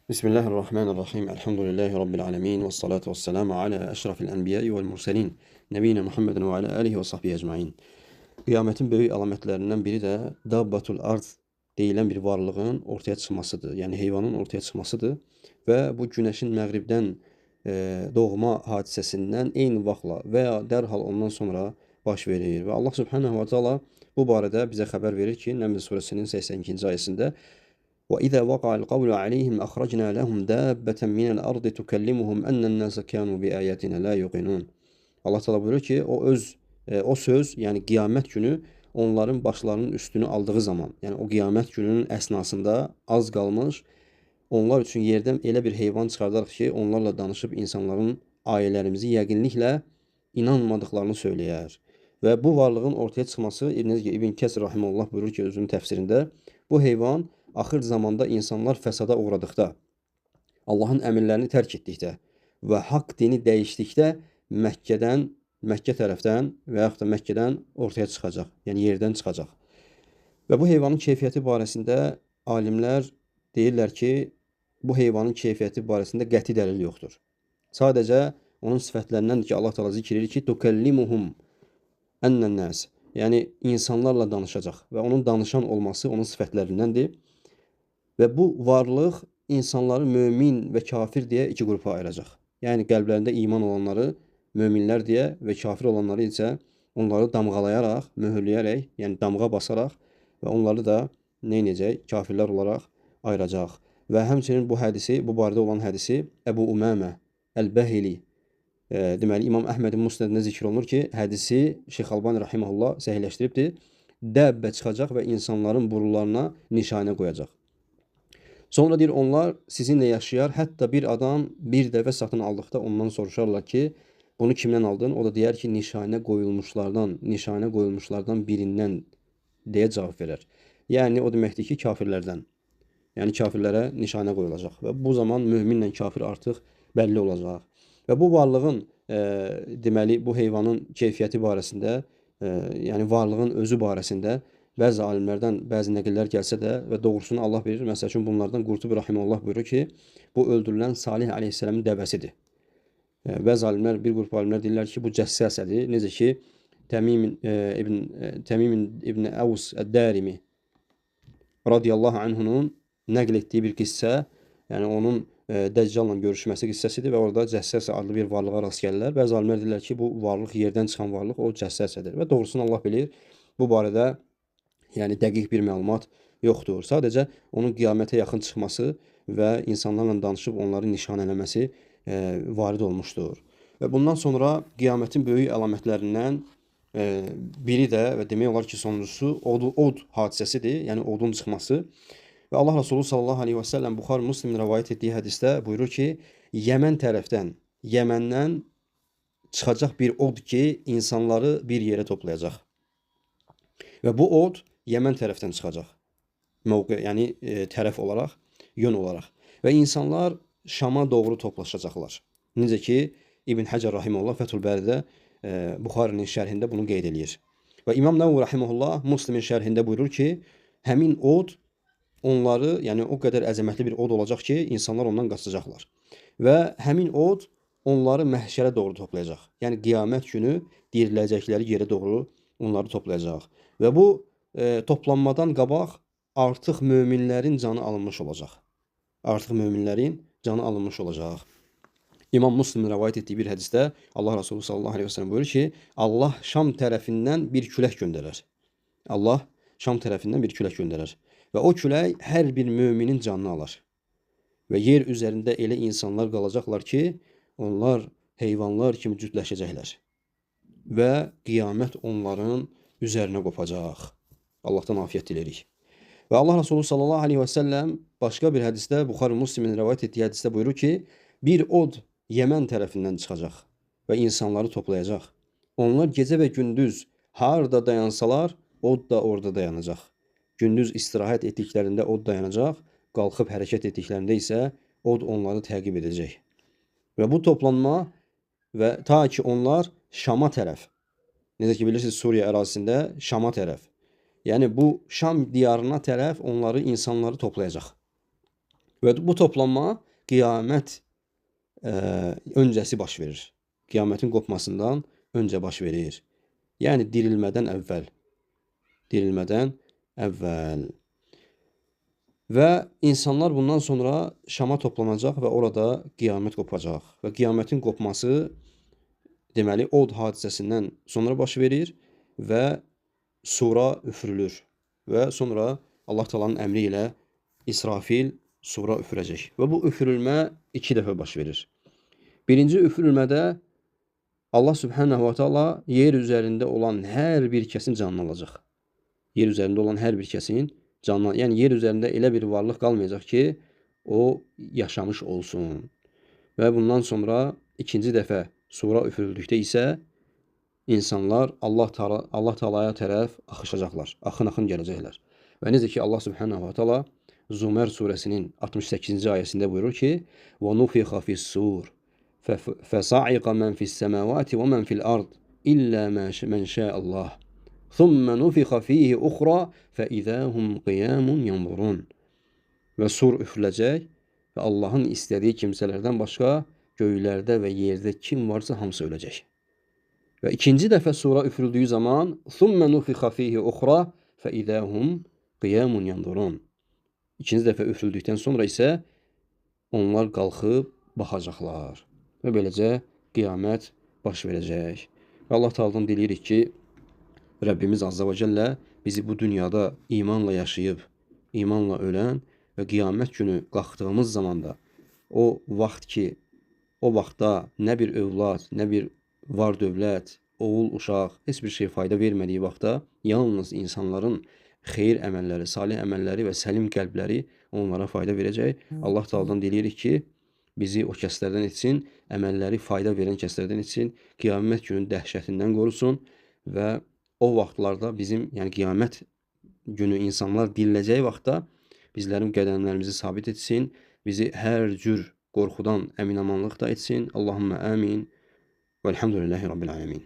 Bismillahirrahmanirrahim. Elhamdülillahi Rabbil alemin. Ve salatu ve selamu ala eşrafil enbiyayı vel murselin. Nebiyina Muhammedin ve ala alihi ve sahbihi ecmain. Kıyametin böyük alametlerinden biri de dabbatul arz deyilən bir varlığın ortaya çıxmasıdır. Yəni heyvanın ortaya çıxmasıdır. Və bu günəşin məğribdən doğma hadisəsindən eyni vaxtla və ya dərhal ondan sonra baş verir. Və Allah Subhanahu wa Taala bu barədə bizə xəbər verir ki, Nəml surəsinin 82-ci ayəsində وإذا وقع القول عليهم أخرجنا لهم دابة من الأرض تكلمهم أن الناس كانوا بآياتنا لا yuqinun. Allah Teala buyurur ki, o söz, yəni qiyamət günü onların başlarının üstünü aldığı zaman, yəni o qiyamət gününün əsnasında az qalmış onlar üçün yerdən elə bir heyvan çıxardarıq ki, onlarla danışıb insanların ayələrimizi yəqinliklə inanmadıqlarını söyləyər. Və bu varlığın ortaya çıxması İbn Kəsir rahimehullah buyurur ki, özünün təfsirində bu heyvan axır zamanda insanlar fəsada uğradıqda, Allahın əmrlərini tərk etdikdə və haqq dini dəyişdikdə Məkkə tərəfdən və yaxud da Məkkədən ortaya çıxacaq, yəni yerdən çıxacaq. Və bu heyvanın keyfiyyəti barəsində alimlər deyirlər ki, bu heyvanın keyfiyyəti barəsində qəti dəlil yoxdur. Sadəcə onun sifətlərindəndir ki, Allah Teala zikr edir ki, tukallimuhum ennən-nas. Yəni insanlarla danışacaq və onun danışan olması onun sifətlərindəndir. Və bu varlıq insanları mömin və kafir deyə iki qrupa ayıracaq. Yəni qəlblərində iman olanları möminlər deyə və kafir olanları isə onları damğalayaraq, möhürləyərək, yəni damğa basaraq və onları da nə edəcək? Kafirlər olaraq ayıracaq. Və həmçinin bu hədisi, bu barədə olan hədisi Əbu Umamə Əl-Bəhili deməli İmam Əhmədin Musnədində zikr olunur ki, hədisi Şeyx Albani rahimehullah səhihləşdiribdir. Dəbbə çıxacaq və insanların burunlarına nişanə qoyacaq. Sonra deyir, onlar sizinlə yaşayar, hətta bir adam bir dəvə satın aldıqda ondan soruşarlar ki, bunu kimdən aldın? O da deyər ki, nişanə qoyulmuşlardan birindən deyə cavab verər. Yəni, o deməkdir ki, kafirlərdən. Yəni, kafirlərə nişanə qoyulacaq və bu zaman möminlə kafir artıq bəlli olacaq. Və bu varlığın, deməli, bu heyvanın keyfiyyəti barəsində, yəni varlığın özü barəsində bəzi alimlərdən bəzi nəqillər gəlsə də və doğrusunu Allah bilir. Məsəl üçün bunlardan Qurtubi rahimehullah buyurur ki, bu öldürülən Salih əleyhissalamın dəvəsidir. Bəzi alimlər, bir qrup alimlər deyirlər ki, bu cəssəsədir. Necə ki, Təmim ibn Əvs Əd-Dərimi radiyallahu anhunun nəql etdiyi bir qissə, yəni onun Dəccalla görüşməsi qissəsidir və orada Cəssəs adlı bir varlığa rast gəlirlər. Bəzi alimlər deyirlər ki, bu varlıq yerdən çıxan varlıq o Cəssəsədir və doğrusunu Allah bilir. Bu barədə yəni dəqiq bir məlumat yoxdur. Sadəcə onun qiyamətə yaxın çıxması və insanlarla danışıb onları nişanələməsi varid olmuşdur. Və bundan sonra qiyamətin böyük əlamətlərindən biri də və demək olar ki, sonuncusu od hadisəsidir, yəni odun çıxması. Və Allah Resulü sallallahu aleyhi və səlləm Buxar Müslimin rəvayət etdiyi hədisdə buyurur ki, Yəməndən çıxacaq bir od ki, insanları bir yerə toplayacaq. Və bu od Yəmən tərəfdən çıxacaq. Yəni tərəf olaraq, yön olaraq. Və insanlar Şama doğru toplaşacaqlar. Necə ki, İbn Həcər rahimehullah Fəthül Bəridə Buxarinin şərhində bunu qeyd eləyir. Və İmam Nəvvi rahimehullah Muslimin şərhində buyurur ki, həmin od onları, yəni o qədər əzəmətli bir od olacaq ki, insanlar ondan qaçacaqlar. Və həmin od onları məhşərə doğru toplayacaq. Yəni qiyamət günü diriləcəkləri yerə doğru onları toplayacaq. Və bu toplanmadan qabaq artıq möminlərin canı alınmış olacaq. Artıq möminlərin canı alınmış olacaq. İmam Müslim rəvayət etdiyi bir hədisdə Allah Resulü sallallahu aleyhi ve sellem buyurur ki, Allah Şam tərəfindən bir külək göndərər. Allah Şam tərəfindən bir külək göndərər. Və o külək hər bir möminin canını alar. Və yer üzərində elə insanlar qalacaqlar ki, onlar heyvanlar kimi cütləşəcəklər. Və qiyamət onların üzərinə qopacaq. Allahdan afiyət dilərik. Və Allah Resulü sallallahu aleyhi və səlləm başqa bir hədisdə, Buxarı Müslimin rəvayət etdiyi hədisdə buyurur ki, bir od Yəmən tərəfindən çıxacaq və insanları toplayacaq. Onlar gecə və gündüz harda dayansalar, od da orada dayanacaq. Gündüz istirahət etdiklərində od dayanacaq, qalxıb hərəkət etdiklərində isə od onları təqib edəcək. Və bu toplanma və ta ki onlar Şama tərəf, necə ki bilirsiniz Suriya ərazisində Şama tərəf, yəni bu Şam diyarına tərəf onları, insanları toplayacaq. Və bu toplanma qiyamət öncəsi baş verir. Qiyamətin qopmasından öncə baş verir. Yəni dirilmədən əvvəl. Dirilmədən əvvəl. Və insanlar bundan sonra Şama toplanacaq və orada qiyamət qopacaq. Və qiyamətin qopması deməli od hadisəsindən sonra baş verir və sura üfürülür. Və sonra Allah Taala'nın əmri ilə İsrafil sura üfürəcək. Və bu üfürülmə 2 dəfə baş verir. Birinci üfürülmədə Allah Subhanahu wa Taala yer üzərində olan hər bir kəsin canını alacaq. Yer üzərində olan hər bir kəsin canını, yəni yer üzərində elə bir varlıq qalmayacaq ki, o yaşamış olsun. Və bundan sonra ikinci dəfə sura üfürüldükdə isə insanlar Allah Taala'ya tərəf axışacaqlar, axın-axın gələcəklər. Və necə ki Allah Subhanahu wa Taala Zümer surəsinin 68-ci ayəsində buyurur ki: "Və nufixa fis-sur فصعق من في السماوات ومن في الأرض إلا من شاء الله ثم نفخ فيه أخرى فإذا هم قيام ينظرون." Və sur üfürüləcək və Allahın istədiyi kimsələrdən başqa göylərdə və yerdə kim varsa hamısı öləcək. Və ikinci dəfə sura üfürüldüyü zaman ثم نفخ فيه أخرى فإذا هم قيام ينظرون. İkinci dəfə üfürüldükdən sonra isə onlar qalxıb baxacaqlar. Və beləcə qiyamət baş verəcək. Və Allah Taala'dan diləyirik ki, Rəbbimiz Azza və Cəllə bizi bu dünyada imanla yaşayıb, imanla ölən və qiyamət günü qalxdığımız zamanda o vaxt ki, o vaxtda nə bir övlad, nə bir var dövlət, oğul, uşaq, heç bir şey fayda vermədiyi vaxtda yalnız insanların xeyir əməlləri, salih əməlləri və səlim qəlbləri onlara fayda verəcək. Allah Taala'dan diləyirik ki, bizi o kəslərdən etsin, əməlləri fayda verən kəslərdən etsin, qiyamət günün dəhşətindən qorusun və o vaxtlarda bizim, yəni qiyamət günü insanlar diriləcəyi vaxtda bizlərin qədəmlərimizi sabit etsin, bizi hər cür qorxudan əminamanlıq da etsin. Allahümmə amin. Velhamdülillahi Rabbil alemin.